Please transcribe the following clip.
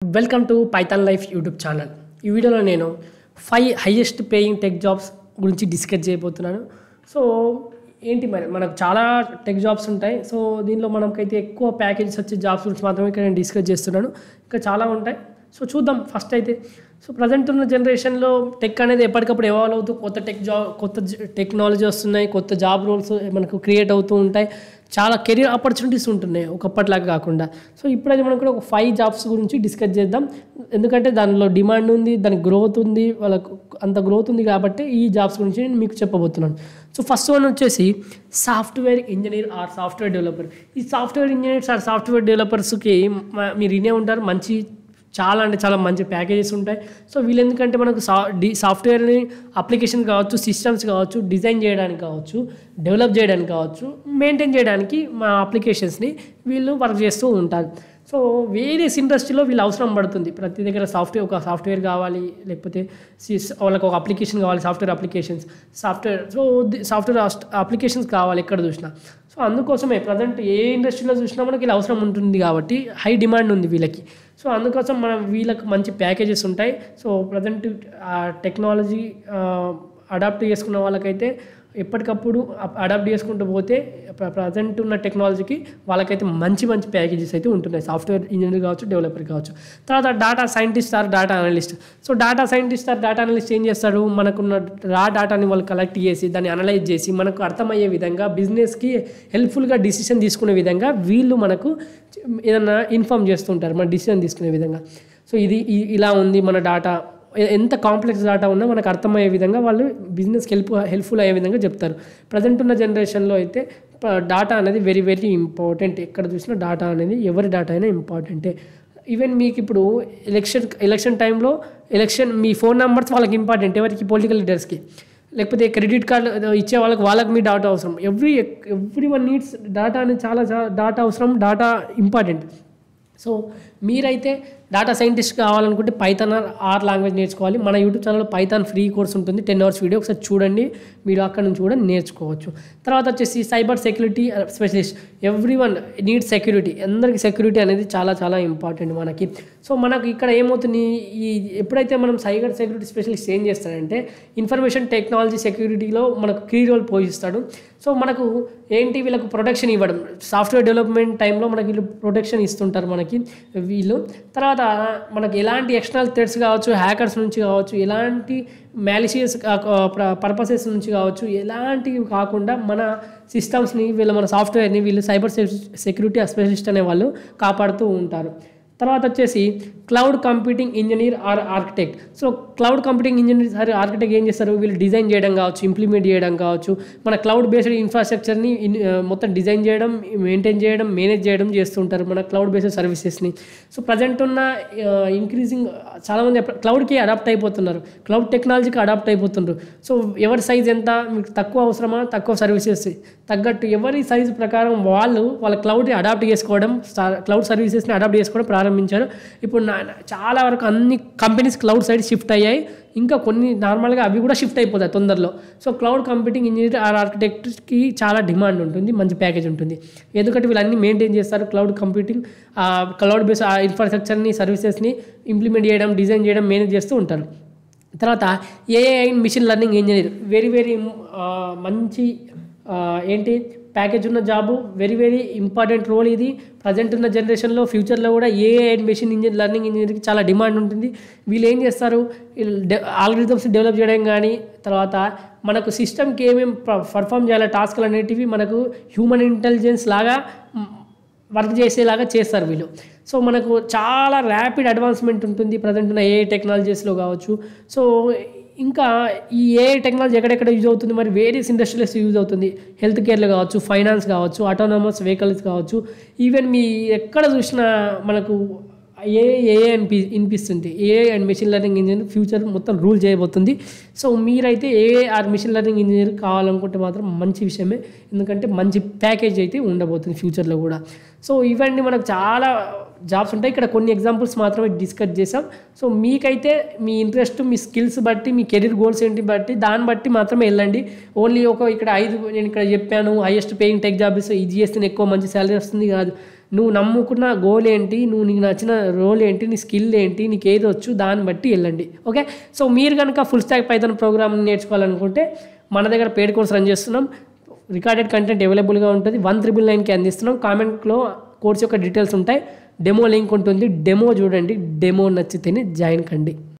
Welcome to Python life YouTube channel. ఈ వీడియోలో నేను 5 హైయెస్ట్ పేయింగ్ టెక్ జాబ్స్ గురించి డిస్కస్ చేయబోతున్నాను. సో ఏంటి మరి మనకు చాలా టెక్ జాబ్స్ ఉంటాయి. సో దీనిలో మనకైతే ఎక్కువ ప్యాకేజెస్ వచ్చే జాబ్స్ గురించి మాత్రమే ఇక్కడ నేను డిస్కస్ చేస్తున్నాను. ఇంకా చాలా ఉంటాయి. సో చూద్దాం ఫస్ట్ అయితే. సో ప్రజెంట్ ఉన్న జనరేషన్లో టెక్ అనేది ఎప్పటికప్పుడు ఎవాల్వ్ అవుతూ కొత్త టెక్నాలజీ వస్తున్నాయి, కొత్త జాబ్ రోల్స్ మనకు క్రియేట్ అవుతూ ఉంటాయి, చాలా కెరీర్ ఆపర్చునిటీస్ ఉంటున్నాయి ఒకప్పటిలాగా కాకుండా. సో ఇప్పుడైతే మనం కూడా ఒక 5 జాబ్స్ గురించి డిస్కస్ చేద్దాం. ఎందుకంటే దానిలో డిమాండ్ ఉంది, దానికి గ్రోత్ ఉంది, వాళ్ళకు అంత గ్రోత్ ఉంది కాబట్టి ఈ జాబ్స్ గురించి నేను మీకు చెప్పబోతున్నాను. సో ఫస్ట్ వన్ వచ్చేసి software engineer or software developer. ఈ సాఫ్ట్వేర్ ఇంజనీర్స్ ఆర్ సాఫ్ట్వేర్ డెవలపర్స్కి మీరు వినే ఉంటారు, చాలా అంటే చాలా మంచి ప్యాకేజెస్ ఉంటాయి. సో వీళ్ళు ఎందుకంటే మనకు సాఫ్ట్వేర్ని అప్లికేషన్ కావచ్చు, సిస్టమ్స్ కావచ్చు, డిజైన్ చేయడానికి కావచ్చు, డెవలప్ చేయడానికి కావచ్చు, మెయింటైన్ చేయడానికి మా అప్లికేషన్స్ని వీళ్ళు వర్క్ చేస్తూ ఉంటారు. సో వేరియస్ ఇండస్ట్రీలో వీళ్ళు అవసరం పడుతుంది. ప్రతి దగ్గర ఒక సాఫ్ట్వేర్ కావాలి, లేకపోతే వాళ్ళకి ఒక అప్లికేషన్ కావాలి, సాఫ్ట్వేర్ అప్లికేషన్స్ కావాలి ఎక్కడ చూసినా. సో అందుకోసమే ప్రజెంట్ ఏ ఇండస్ట్రీలో చూసినా మనకి ఇలా అవసరం ఉంటుంది కాబట్టి హై డిమాండ్ ఉంది వీళ్ళకి. సో అందుకోసం వీళ్ళకి మంచి ప్యాకేజెస్ ఉంటాయి. సో ప్రజెంట్ టెక్నాలజీ అడాప్ట్ చేసుకున్న వాళ్ళకైతే ఎప్పటికప్పుడు అడాప్ట్ చేసుకుంటూ పోతే ప్రజెంట్ ఉన్న టెక్నాలజీకి వాళ్ళకైతే మంచి ప్యాకేజెస్ అయితే ఉంటున్నాయి, సాఫ్ట్వేర్ ఇంజనీర్ కావచ్చు, డెవలపర్ కావచ్చు. తర్వాత data scientist or data analyst. So data scientist or data analyst ఏం చేస్తారు, మనకున్న రా డేటాని వాళ్ళు కలెక్ట్ చేసి దాన్ని అనలైజ్ చేసి మనకు అర్థమయ్యే విధంగా బిజినెస్కి హెల్ప్ఫుల్గా డిసిషన్ తీసుకునే విధంగా వీళ్ళు మనకు ఏదన్నా ఇన్ఫామ్ చేస్తుంటారు, మన డిసిషన్ తీసుకునే విధంగా. సో ఇది ఇలా ఉంది మన డేటా, ఎంత కాంప్లెక్స్ డేటా ఉన్నా మనకు అర్థమయ్యే విధంగా వాళ్ళు బిజినెస్కి హెల్ప్ఫుల్ అయ్యే విధంగా చెప్తారు. ప్రజెంట్ ఉన్న జనరేషన్లో అయితే డేటా అనేది వెరీ ఇంపార్టెంట్. ఎక్కడ చూసినా డేటా అనేది ఎవరి డేటా అయినా ఇంపార్టెంటే. ఈవెన్ మీకు ఇప్పుడు ఎలక్షన్ టైంలో మీ ఫోన్ నెంబర్స్ వాళ్ళకి ఇంపార్టెంట్, ఎవరికి, పొలిటికల్ లీడర్స్కి, లేకపోతే క్రెడిట్ కార్డు ఇచ్చే వాళ్ళకి మీ డేటా అవసరం. ఎవ్రీ వన్ నీడ్స్ డేటా అనేది చాలా డేటా అవసరం, డేటా ఇంపార్టెంట్. సో మీరైతే డేటా సైంటిస్ట్ కావాలనుకుంటే పైథాన్ ఆర్ లాంగ్వేజ్ నేర్చుకోవాలి. మన యూట్యూబ్ ఛానల్లో పైథాన్ ఫ్రీ కోర్స్ ఉంటుంది, 10 hours వీడియో, ఒకసారి చూడండి, మీరు అక్కడ నుంచి కూడా నేర్చుకోవచ్చు. తర్వాత వచ్చేసి cyber security specialist. Every one need security, అందరికీ సెక్యూరిటీ అనేది చాలా ఇంపార్టెంట్ మనకి. సో మనకు ఇక్కడ ఏమవుతుంది, ఎప్పుడైతే మనం సైబర్ సెక్యూరిటీ స్పెషలిస్ట్ ఏం చేస్తాడంటే ఇన్ఫర్మేషన్ టెక్నాలజీ సెక్యూరిటీలో మనకు కీ రోల్ పోషిస్తాడు. సో మనకు ఏంటి, వీళ్ళకు ప్రొటెక్షన్ ఇవ్వడం, సాఫ్ట్వేర్ డెవలప్మెంట్ టైంలో మనకి వీళ్ళు ప్రొటెక్షన్ ఇస్తుంటారు మనకి వీళ్ళు. తర్వాత మనకి ఎలాంటి ఎక్స్టర్నల్ థ్రెట్స్ కావచ్చు, హ్యాకర్స్ నుంచి కావచ్చు, ఎలాంటి మ్యాలిషియస్ పర్పసెస్ నుంచి కావచ్చు, ఎలాంటివి కాకుండా మన సిస్టమ్స్ని మన సాఫ్ట్వేర్ని వీళ్ళు సైబర్ సెక్యూరిటీ స్పెషలిస్ట్ అనే వాళ్ళు కాపాడుతూ ఉంటారు. తర్వాత వచ్చేసి cloud computing engineer or architect. So cloud computing engineer or architect ఏం చేస్తారు, వీళ్ళు డిజైన్ చేయడం కావచ్చు, ఇంప్లిమెంట్ చేయడం కావచ్చు, మన క్లౌడ్ బేస్డ్ ఇన్ఫ్రాస్ట్రక్చర్ని మొత్తం డిజైన్ చేయడం, మెయింటైన్ చేయడం, మేనేజ్ చేయడం చేస్తుంటారు మన క్లౌడ్ బేస్డ్ సర్వీసెస్ని. సో ప్రజెంట్ ఉన్న ఇంక్రీజింగ్ చాలామంది క్లౌడ్కి అడాప్ట్ అయిపోతున్నారు, క్లౌడ్ టెక్నాలజీకి అడాప్ట్ అయిపోతున్నారు. సో ఎవరి సైజ్ ఎంత, మీకు తక్కువ అవసరమా, తక్కువ సర్వీసెస్ తగ్గట్టు ఎవరి సైజు ప్రకారం వాళ్ళ క్లౌడ్ని అడాప్ట్ చేసుకోవడం, క్లౌడ్ సర్వీసెస్ని అడాప్ట్ చేసుకోవడం ప్రారంభించారు. ఇప్పుడు చాలా వరకు అన్ని కంపెనీస్ క్లౌడ్ సైడ్ షిఫ్ట్ అయ్యాయి, ఇంకా కొన్ని నార్మల్గా అవి కూడా షిఫ్ట్ అయిపోతాయి తొందరలో. So cloud computing engineer or ఆర్కిటెక్ట్కి చాలా డిమాండ్ ఉంటుంది, మంచి ప్యాకేజ్ ఉంటుంది. ఎందుకంటే వీళ్ళన్నీ మెయింటైన్ చేస్తారు, క్లౌడ్ కంప్యూటింగ్, క్లౌడ్ బేస్ ఇన్ఫ్రాస్ట్రక్చర్ని, సర్వీసెస్ని ఇంప్లిమెంట్ చేయడం, డిజైన్ చేయడం, మేనేజ్ చేస్తూ ఉంటారు. తర్వాత AI and machine learning engineer, very మంచి ప్యాకేజ్ ఉన్న జాబు, వెరీ ఇంపార్టెంట్ రోల్ ఇది. ప్రజెంట్ ఉన్న జనరేషన్లో ఫ్యూచర్లో కూడా ఏఐ అండ్ మెషిన్ లెర్నింగ్ ఇంజనీర్కి చాలా డిమాండ్ ఉంటుంది. వీళ్ళు ఏం చేస్తారు, ఆల్గరిథమ్స్ డెవలప్ చేయడం కానీ, తర్వాత మనకు సిస్టమ్కి ఏమేమి పర్ఫామ్ చేయాలి టాస్క్లు అనేటివి మనకు హ్యూమన్ ఇంటెలిజెన్స్ లాగా వర్క్ చేసేలాగా చేస్తారు వీళ్ళు. సో మనకు చాలా ర్యాపిడ్ అడ్వాన్స్మెంట్ ఉంటుంది ప్రజెంట్ ఉన్న ఏఐ టెక్నాలజీస్లో కావచ్చు. సో ఇంకా ఈ ఏఐ టెక్నాలజీ ఎక్కడెక్కడ యూజ్ అవుతుంది, మరి వేరియస్ ఇండస్ట్రీస్ యూజ్ అవుతుంది, హెల్త్ కేర్లో కావచ్చు, ఫైనాన్స్ కావచ్చు, ఆటోనమస్ వెహికల్స్ కావచ్చు. ఈవెన్ మీ ఎక్కడ చూసినా మనకు ఏఐ వినిపిస్తుంది. AI and machine learning engineer future మొత్తం రూల్ చేయబోతుంది. సో మీరైతే AI or machine learning engineer కావాలనుకుంటే మాత్రం మంచి విషయమే, ఎందుకంటే మంచి ప్యాకేజ్ అయితే ఉండబోతుంది ఫ్యూచర్లో కూడా. సో ఇవన్నీ మనకు చాలా జాబ్స్ ఉంటాయి, ఇక్కడ కొన్ని ఎగ్జాంపుల్స్ మాత్రమే డిస్కస్ చేసాం. సో మీకైతే మీ ఇంట్రెస్ట్, మీ స్కిల్స్ బట్టి, మీ కెరీర్ గోల్స్ ఏంటి బట్టి దాన్ని బట్టి మాత్రమే వెళ్ళండి. ఓన్లీ ఇక్కడ 5 నేను ఇక్కడ చెప్పాను హైయెస్ట్ పేయింగ్ టెక్ జాబ్స్ ఇది చేస్తే ఎక్కువ మంచి శాలరీ వస్తుంది కాదు. నువ్వు నమ్ముకున్న గోల్ ఏంటి, నీకు నచ్చిన రోల్ ఏంటి, నీ స్కిల్ ఏంటి, నీకు ఏది వచ్చు దాన్ని బట్టి వెళ్ళండి. ఓకే, సో మీరు కనుక ఫుల్ స్టాక్ పైథాన్ ప్రోగ్రామింగ్ నేర్చుకోవాలనుకుంటే మన దగ్గర పెయిడ్ కోర్స్ రన్ చేస్తున్నాం. రికార్డెడ్ కంటెంట్ అవైలబుల్గా ఉంటుంది. 1999కి అందిస్తున్నాం. కామెంట్లో కోర్స్ యొక్క డీటెయిల్స్ ఉంటాయి. డెమో లింక్ ఉంటుంది. డెమో చూడండి. డెమో నచ్చితేనే జాయిన్ కండి.